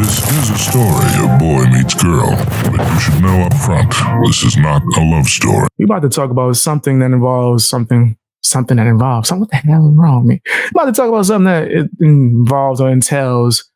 This is a story of boy meets girl, but you should know up front, this is not a love story. We're about to talk about something that involves something that involves. What the hell is wrong with me? We're about to talk about something that it involves or entails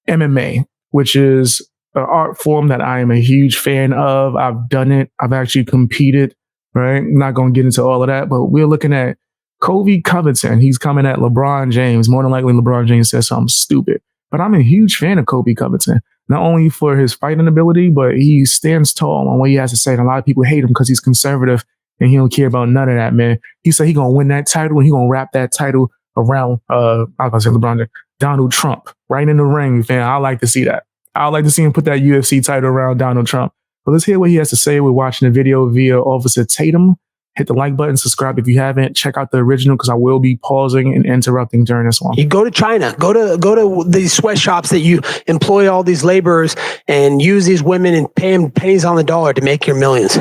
MMA, which is an art form that I am a huge fan of. I've done it. I've actually competed, right? I'm not going to get into all of that, but we're looking at Colby Covington. He's coming at LeBron James. More than likely, LeBron James says something stupid. But I'm a huge fan of Colby Covington, not only for his fighting ability, but he stands tall on what he has to say. And a lot of people hate him because he's conservative and he don't care about none of that, man. He said he going to win that title and he going to wrap that title around, I was going to say LeBron James, Donald Trump, right in the ring, fam. I like to see that. I like to see him put that UFC title around Donald Trump. But let's hear what he has to say. We're watching the video via Officer Tatum. Hit the like button, subscribe if you haven't. Check out the original because I will be pausing and interrupting during this one. You go to China, go to these sweatshops that you employ all these laborers and use these women and pay them pennies on the dollar to make your millions.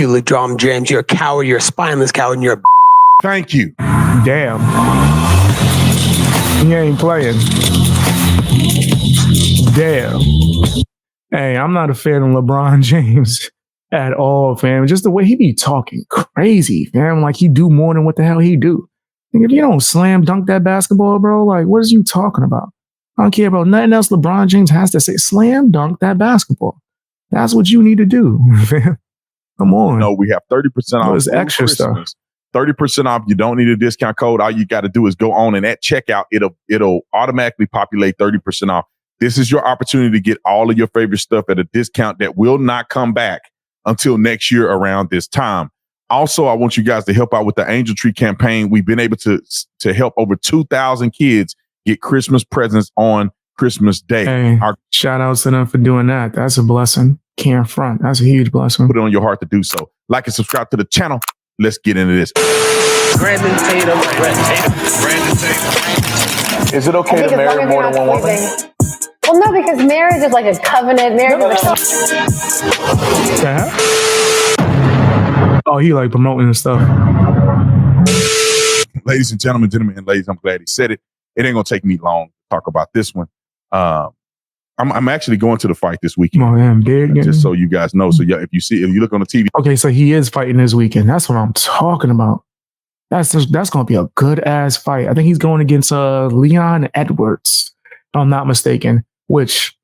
You, LeBron James, you're a coward, you're a spineless coward, and you're a Thank you. Damn. He ain't playing. Damn. Hey, I'm not a fan of LeBron James at all, fam. Just the way he be talking crazy, fam. Like he do more than what the hell he do. If you don't slam dunk that basketball, bro, like what is you talking about? I don't care about nothing else LeBron James has to say. Slam dunk that basketball. That's what you need to do, fam. Come on. No, we have 30% off. It's extra stuff. 30% off. You don't need a discount code. All you got to do is go on and at checkout, it'll automatically populate 30% off. This is your opportunity to get all of your favorite stuff at a discount that will not come back until next year around this time. Also, I want you guys to help out with the Angel Tree campaign. We've been able to help over 2,000 kids get Christmas presents on Christmas Day. Hey, shout out to them for doing that. That's a blessing. Can't front. That's a huge blessing. Put it on your heart to do so. Like and subscribe to the channel. Let's get into this. Brandon Tatum. Is it okay to marry more than one woman? Well, no, because marriage is like a covenant. Marriage is Oh, he like promoting and stuff. Ladies and gentlemen, and ladies, I'm glad he said it. It ain't gonna take me long to talk about this one. I'm actually going to the fight this weekend. Oh, yeah, big. Just so you guys know. So yeah, if you look on the TV. Okay, so he is fighting this weekend. That's what I'm talking about. That's gonna be a good ass fight. I think he's going against Leon Edwards, if I'm not mistaken. Which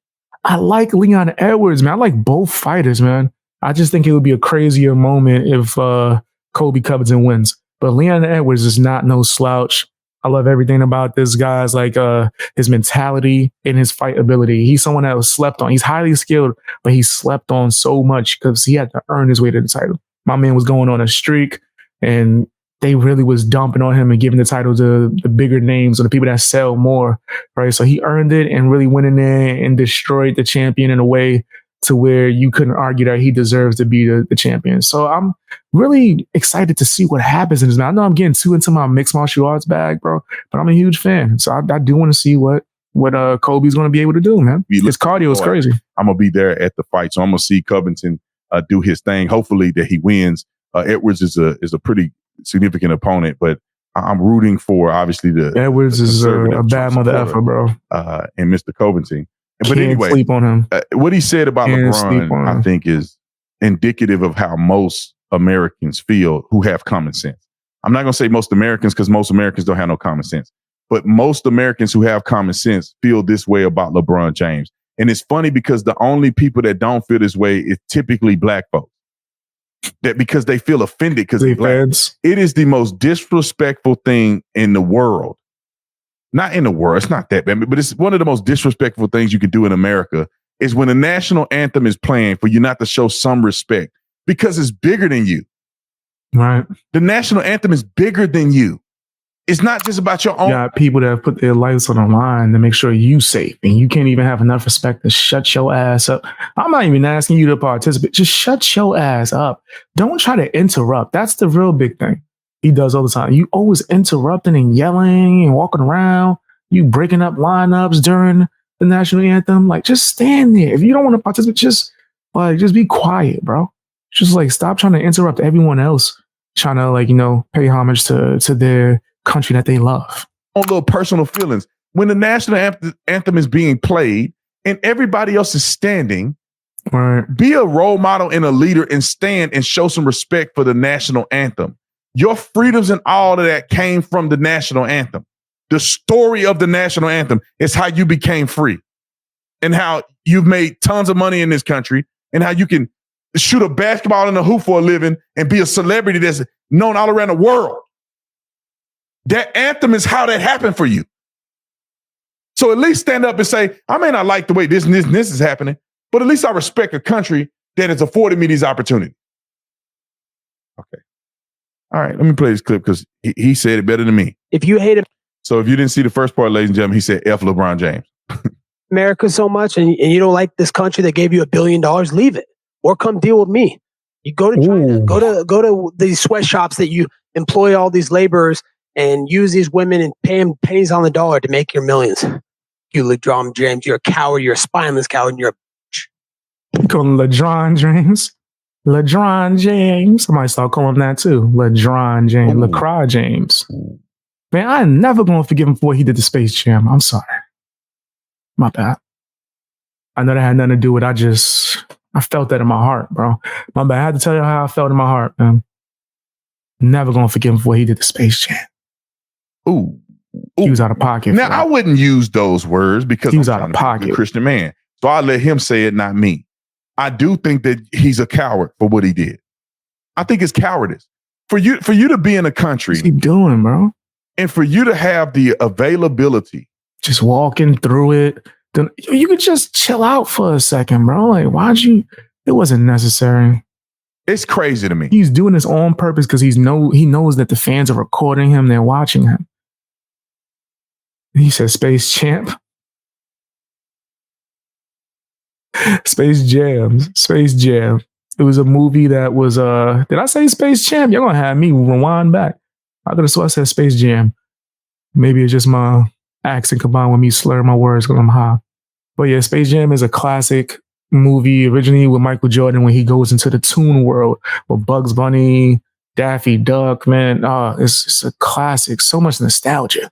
I like Leon Edwards, man. I like both fighters, man. I just think it would be a crazier moment if Colby Covington wins. But Leon Edwards is not no slouch. I love everything about this guy's like his mentality and his fight ability. He's someone that was slept on. He's highly skilled, but he slept on so much because he had to earn his way to the title. My man was going on a streak and they really was dumping on him and giving the title to the bigger names or the people that sell more, right? So he earned it and really went in there and destroyed the champion in a way to where you couldn't argue that he deserves to be the champion. So I'm really excited to see what happens in this. Now, I know I'm getting too into my mixed martial arts bag, bro, but I'm a huge fan. So I do want to see what Colby's going to be able to do, man. His cardio is crazy. I'm going to be there at the fight. So I'm going to see Covington do his thing. Hopefully that he wins. Edwards is a pretty significant opponent, but I'm rooting for obviously Edwards is a bad mother effer, bro. And Mr. Covington. But Can't anyway, sleep on him. What he said about LeBron, I think, is indicative of how most Americans feel who have common sense. I'm not going to say most Americans because most Americans don't have no common sense, but most Americans who have common sense feel this way about LeBron James. And it's funny because the only people that don't feel this way is typically black folks. That because they feel offended because they're black. It is the most disrespectful thing in the world. Not in the world. It's not that bad, but it's one of the most disrespectful things you can do in America is when the national anthem is playing for you not to show some respect because it's bigger than you. Right. The national anthem is bigger than you. It's not just about your own. You got people that have put their lives on the line to make sure you safe, and you can't even have enough respect to shut your ass up. I'm not even asking you to participate. Just shut your ass up. Don't try to interrupt. That's the real big thing he does all the time. You always interrupting and yelling and walking around. You breaking up lineups during the national anthem. Like, just stand there. If you don't want to participate, just be quiet, bro. Just like stop trying to interrupt everyone else trying to pay homage to their country that they love. On little personal feelings. When the national anthem is being played and everybody else is standing. Right. Be a role model and a leader and stand and show some respect for the national anthem. Your freedoms and all of that came from the national anthem. The story of the national anthem is how you became free and how you've made tons of money in this country and how you can shoot a basketball in a hoop for a living and be a celebrity that's known all around the world. That anthem is how that happened for you. So at least stand up and say, I may not like the way this is happening, but at least I respect a country that has afforded me these opportunities. Okay. All right, let me play this clip because he said it better than me. If you hate So if you didn't see the first part, ladies and gentlemen, he said F LeBron James. America so much and you don't like this country that gave you $1 billion, leave it or come deal with me. You go to China, go to these sweatshops that you employ all these laborers and use these women and pay them pennies on the dollar to make your millions. You LeBron James, you're a coward, you're a spineless coward, and you're a Call him LeBron James. LeBron James. Somebody start calling him that too. LeBron James. LeCry James. Man, I'm never going to forgive him for what he did to Space Jam. I'm sorry. My bad. I know that had nothing to do with I felt that in my heart, bro. My bad. I had to tell you how I felt in my heart, man. Never going to forgive him for what he did to Space Jam. Ooh. He was out of pocket. Now, I wouldn't use those words because he was out of pocket. A Christian man. So I let him say it, not me. I do think that he's a coward for what he did. I think it's cowardice. For you to be in a country. What's he doing, bro? And for you to have the availability. Just walking through it. You could just chill out for a second, bro. Like, it wasn't necessary. It's crazy to me. He's doing this on purpose because he knows that the fans are recording him. They're watching him. He said, Space Champ. Space Jam. It was a movie that was, did I say Space Champ? You're going to have me rewind back. I could have sworn I said Space Jam. Maybe it's just my accent combined with me slurring my words because I'm high. But yeah, Space Jam is a classic movie originally with Michael Jordan when he goes into the Toon World with Bugs Bunny, Daffy Duck, man. It's a classic. So much nostalgia.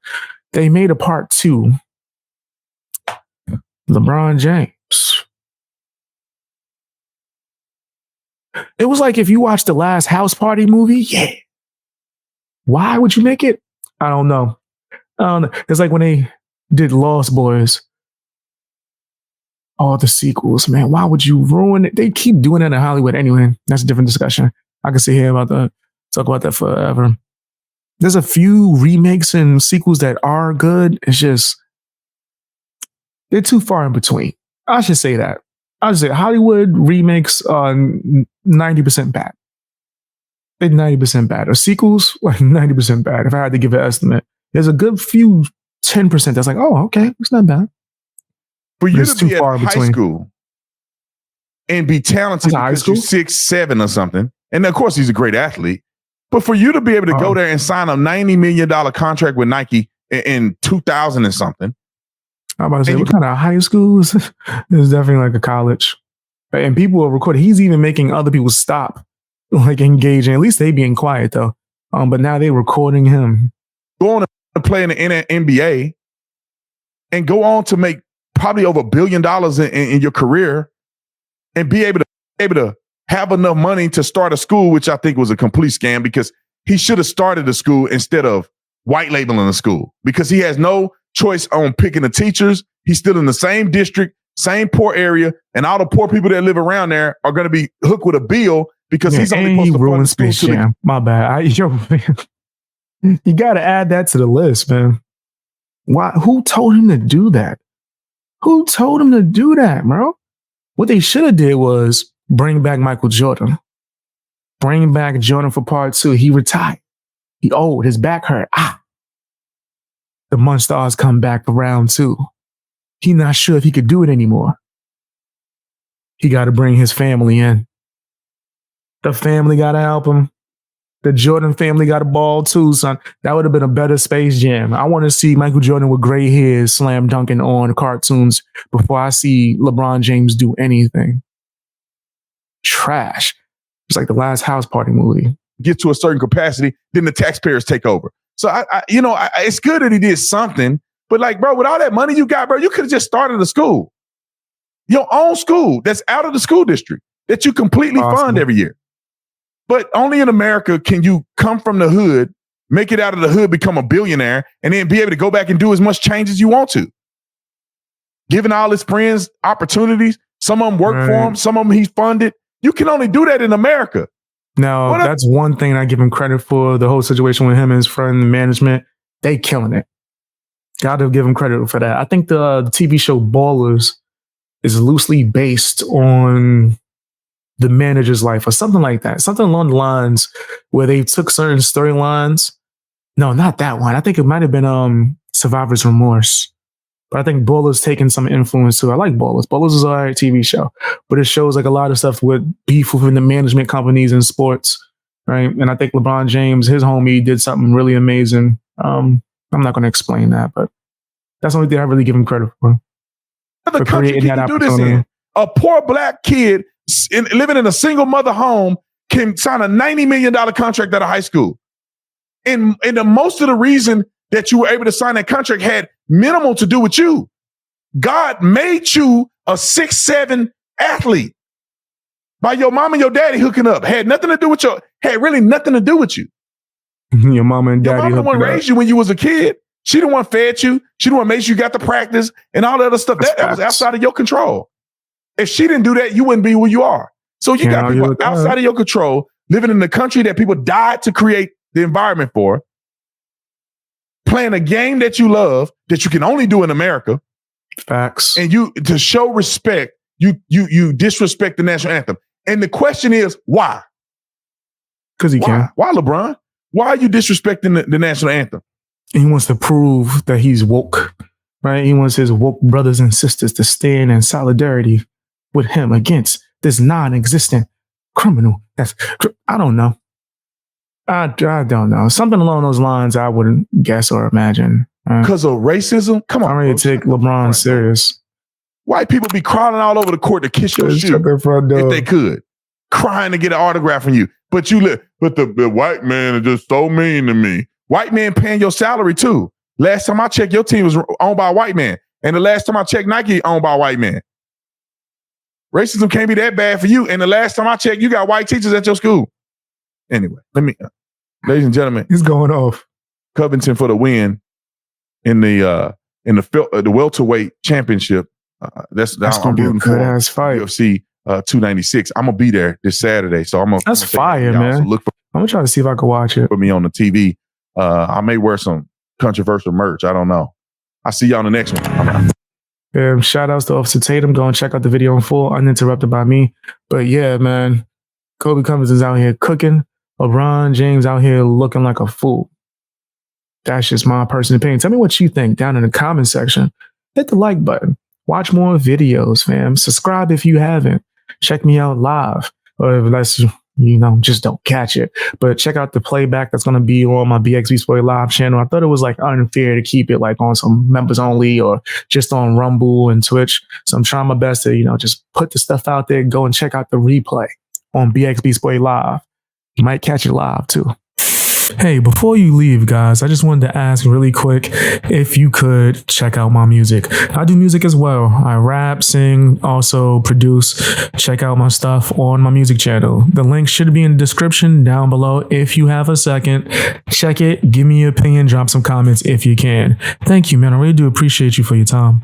They made a part 2. LeBron James. It was like if you watched the last House Party movie, yeah. Why would you make it? I don't know. It's like when they did Lost Boys. All the sequels, man. Why would you ruin it? They keep doing it in Hollywood anyway. That's a different discussion. I can sit here talk about that forever. There's a few remakes and sequels that are good. It's just, they're too far in between. I should say that. I should say Hollywood remakes are 90% bad. They're 90% bad. Or sequels, like 90% bad. If I had to give an estimate, there's a good few 10% that's like, oh, okay, it's not bad. For you to be at high school and be talented because you're 6'7" or something, and of course he's a great athlete, but for you to be able to go there and sign a $90 million contract with Nike in 2000 and something. I'm about to say, what kind of high school is this? It's definitely like a college. And people are recording. He's even making other people stop, like engaging. At least they being quiet though. But now they're recording him. Go on to play in the NBA and go on to make probably over $1 billion in your career and be able to have enough money to start a school, which I think was a complete scam because he should have started a school instead of white labeling a school because he has no choice on picking the teachers. He's still in the same district, same poor area, and all the poor people that live around there are going to be hooked with a bill because he's only supposed to fund the school. Space Jam. My bad. You got to add that to the list, man. Why? Who told him to do that? Who told him to do that, bro? What they should have did was bring back Michael Jordan. Bring back Jordan for part 2. He retired. He old. His back hurt. The Munstars come back for round 2. He not sure if he could do it anymore. He got to bring his family in. The family got to help him. The Jordan family got a ball too, son. That would have been a better Space Jam. I want to see Michael Jordan with gray hair slam dunking on cartoons before I see LeBron James do anything. Trash. It's like the last House Party movie. Get to a certain capacity, then the taxpayers take over. So it's good that he did something, but like, bro, with all that money you got, bro, you could have just started a school. Your own school that's out of the school district that you completely fund every year. But only in America can you come from the hood, make it out of the hood, become a billionaire, and then be able to go back and do as much change as you want to. Giving all his friends opportunities. Some of them work for him. Some of them he funded. You can only do that in America. Now, that's one thing I give him credit for. The whole situation with him and his friend management, they killing it. Got to give him credit for that. I think the TV show Ballers is loosely based on the manager's life or something like that. Something along the lines where they took certain storylines. No, not that one. I think it might have been Survivor's Remorse. But I think Ballers taking some influence too. I like Ballers. Ballers is an all right TV show. But it shows like a lot of stuff with beef within the management companies in sports. Right. And I think LeBron James, his homie, did something really amazing. I'm not going to explain that, but that's the only thing I really give him credit for. The country can you do this in? A poor black kid living in a single mother home can sign a $90 million contract out of high school. And most of the reason that you were able to sign that contract had minimal to do with you. God made you a 6'7" athlete by your mom and your daddy hooking up. Had nothing to do with really nothing to do with you. Your mama and daddy. Your mama the one raised you when you was a kid. She the one fed you. She the one made sure you got the practice and all that other stuff. That was outside of your control. If she didn't do that, you wouldn't be where you are. So you got people outside of your control, living in the country that people died to create the environment for, playing a game that you love, that you can only do in America. Facts. And you, to show respect, you disrespect the national anthem. And the question is, why? Because he can. Why, LeBron? Why are you disrespecting the national anthem? He wants to prove that he's woke, right? He wants his woke brothers and sisters to stand in solidarity with him against this non-existent criminal. I don't know. I don't know. Something along those lines I wouldn't guess or imagine. Because of racism? Come on. I'm ready to take LeBron serious. White people be crawling all over the court to kiss your shoe if they could. Crying to get an autograph from you. But the white man is just so mean to me. White man paying your salary too. Last time I checked, your team was owned by a white man. And the last time I checked, Nike owned by a white man. Racism can't be that bad for you. And the last time I checked, you got white teachers at your school. Anyway, ladies and gentlemen, he's going off. Covington for the win in the welterweight championship. That's gonna be a good ass fight. UFC 296. I'm gonna be there this Saturday, so that's fire, man. So I'm gonna try to see if I can watch it. Put me on the TV. I may wear some controversial merch. I don't know. I'll see y'all on the next one. Shout outs to Officer Tatum. Go and check out the video in full, uninterrupted by me. But yeah, man, Colby Covington's out here cooking. LeBron James out here looking like a fool. That's just my personal opinion. Tell me what you think down in the comment section. Hit the like button. Watch more videos, fam. Subscribe if you haven't. Check me out live. Or unless just don't catch it. But check out the playback that's going to be on my bxbeastboy live channel. I thought it was like unfair to keep it like on some members only or just on Rumble and Twitch. So I'm trying my best to, just put the stuff out there. Go and check out the replay on bxbeastboy live. You might catch it live too. Hey, before you leave, guys, I just wanted to ask really quick if you could check out my music. I do music as well. I rap, sing, also produce. Check out my stuff on my music channel. The link should be in the description down below. If you have a second, check it. Give me your opinion. Drop some comments if you can. Thank you, man. I really do appreciate you for your time.